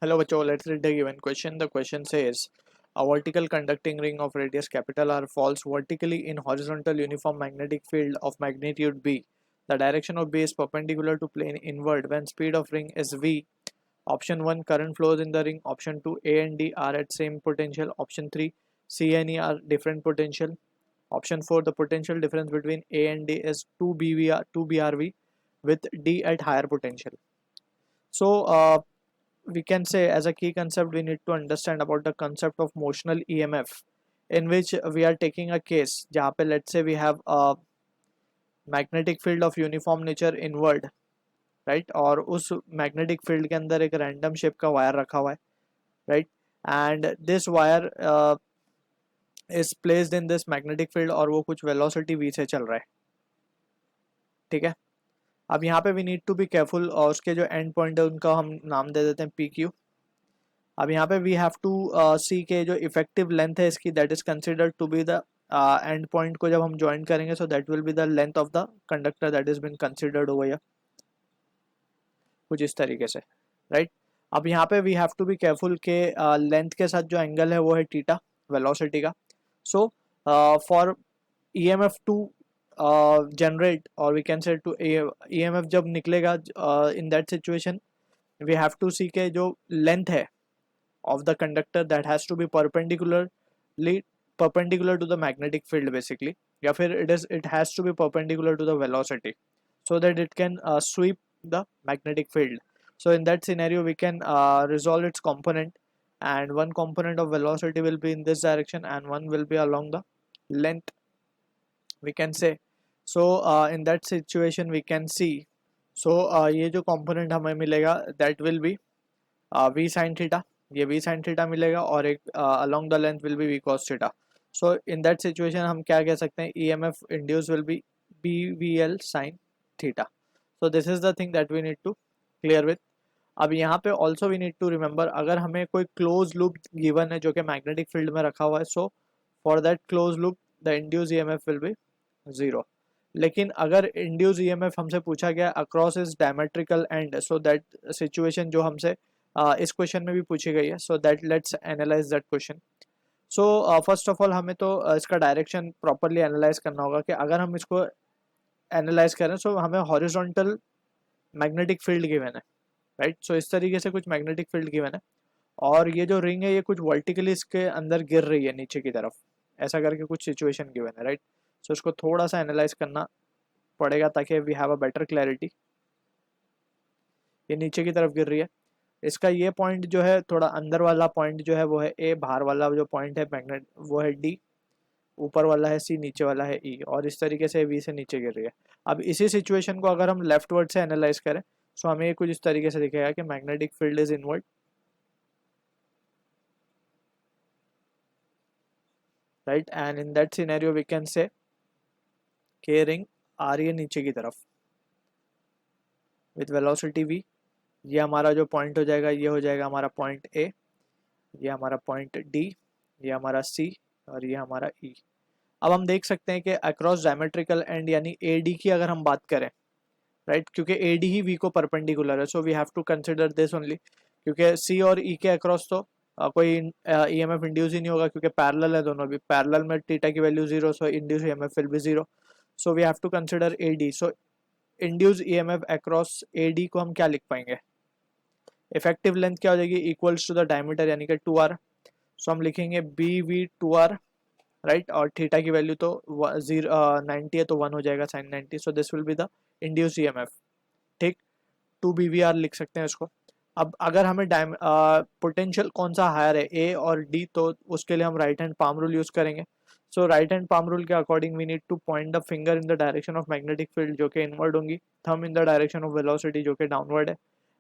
Hello बच्चों, let's read the given question. The question says a vertical conducting ring of radius capital R falls vertically in horizontal uniform magnetic field of magnitude B. The direction of B is perpendicular to plane inward when speed of ring is V. Option 1, current flows in the ring. Option 2, A and D are at same potential. Option 3, C and E are different potential. Option 4, the potential difference between A and D is 2BRV with D at higher potential. So we can say as a key concept we need to understand about the concept of motional EMF, in which we are taking a case जहाँ पे let's say we have a magnetic field of uniform nature inward, right? और उस magnetic field के अंदर एक random shape का wire रखा हुआ है, right? And this wire is placed in this magnetic field और वो कुछ velocity v से चल रहा है, ठीक है? अब यहाँ पे we need to be careful और उसके जो एंड पॉइंट है उनका हम नाम दे देते हैं पी क्यू. अब यहाँ पे वी हैव टू सी के जो इफेक्टिव लेंथ है इसकी that is considered to be the end point को जब हम ज्वाइन करेंगे so that will be the length of the conductor that is been considered over here, कुछ इस तरीके से, राइट? अब यहाँ पे we have to be careful के लेंथ के साथ जो एंगल है वो है थीटा वेलोसिटी का. So for EMF to generate और we can say to EMF जब निकलेगा in that situation we have to see के जो लेंथ है of the conductor that has to be perpendicular to the magnetic field basically, या फिर it has to be perpendicular to the velocity so that it can sweep the magnetic field. So in that scenario we can resolve its component, and one component of velocity will be in this direction and one will be along the length, we can say. So in that situation we can see, so ये जो component हमें मिलेगा that will be v sin theta, ये v sin theta मिलेगा और एक along the length will be v cos theta. So in that situation हम क्या कह सकते हैं, EMF induced will be BVL sin theta. So this is the thing that we need to clear with. अब यहाँ पे also we need to remember अगर हमें कोई closed loop given है जो कि magnetic field में रखा हुआ है, so for that closed loop the induced EMF will be 0. लेकिन अगर induced EMF हमसे पूछा गया across is diametrical end, so that situation जो हमसे इस क्वेश्चन में भी पूछी गई है, so that let's analyse that question. So first of all हमें तो इसका डायरेक्शन प्रॉपरली एनालाइज करना होगा कि अगर हम इसको एनालाइज करें सो हमें हॉरिजॉन्टल मैग्नेटिक फील्ड गिवन है, राइट? सो इस तरीके से कुछ मैग्नेटिक फील्ड गिवन है और ये जो रिंग है ये कुछ वर्टिकली इसके अंदर गिर रही है नीचे की तरफ, ऐसा करके कुछ सिचुएशन गिवन है, राइट? सो इसको थोड़ा सा एनालाइज करना पड़ेगा ताकि we have a better clarity. ये नीचे की तरफ गिर रही है, इसका ये पॉइंट जो है थोड़ा अंदर वाला पॉइंट जो है वो है ए, बाहर वाला जो पॉइंट है मैग्नेट वो है डी, ऊपर वाला है सी, नीचे वाला है ई, और इस तरीके से वी से नीचे गिर रही है. अब इसी सिचुएशन को अगर हम लेफ्ट वर्ड से एनालाइज करें सो हमें ये कुछ इस तरीके से दिखेगा कि magnetic field is inward, right? And in that scenario we can say के रिंग आ रही है नीचे की तरफ विथ वेलोसिटी वी. ये हमारा जो पॉइंट हो जाएगा ये हो जाएगा हमारा पॉइंट ए, ये हमारा पॉइंट डी, ये हमारा सी और ये हमारा ई. अब हम देख सकते हैं कि अक्रॉस डायमेट्रिकल एंड यानी ए डी की अगर हम बात करें, राइट, क्योंकि ए डी ही वी को परपेंडिकुलर है, so we have to consider this only, क्योंकि सी और ई के अक्रॉस तो कोई EMF इंड्यूस ही नहीं होगा क्योंकि पैरेलल है दोनों भी. पैरेलल में थीटा की value 0, so induce EMF will be 0. So we have to consider A D. So induce EMF across A D को हम क्या लिख पाएंगे, इफेक्टिव लेंथ क्या हो जाएगी, इक्वल्स टू द डायमीटर यानी कि 2r. सो हम लिखेंगे BV2r, राइट? और थीटा की वैल्यू तो 90 है तो 1 हो जाएगा sin 90. So this will be the induce EMF, ठीक? 2BVR लिख सकते हैं इसको. अब अगर हमें पोटेंशियल कौन सा हायर है, ए और डी, तो उसके लिए हम right hand palm rule use करेंगे. So right hand palm rule के according we need to point the finger in the direction of magnetic field जो कि इनवर्ड होंगी, thumb in the direction of velocity जो कि डाउनवर्ड है,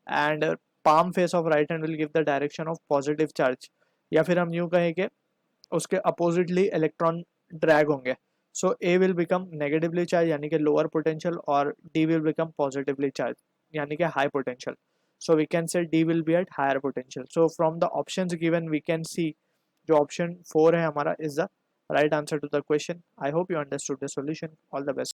and palm face of right hand will give the direction of positive charge, या फिर हम यूँ कहें कि उसके अपोजिटली इलेक्ट्रॉन ड्रैग होंगे. सो ए विल बिकम नेगेटिवली चार्ज यानी कि लोअर पोटेंशियल और D will become positively charge यानी कि high potential. So we can say D will be at higher potential. So from the options given we can see जो option 4 है हमारा is the right answer to the question. I hope you understood the solution. All the best.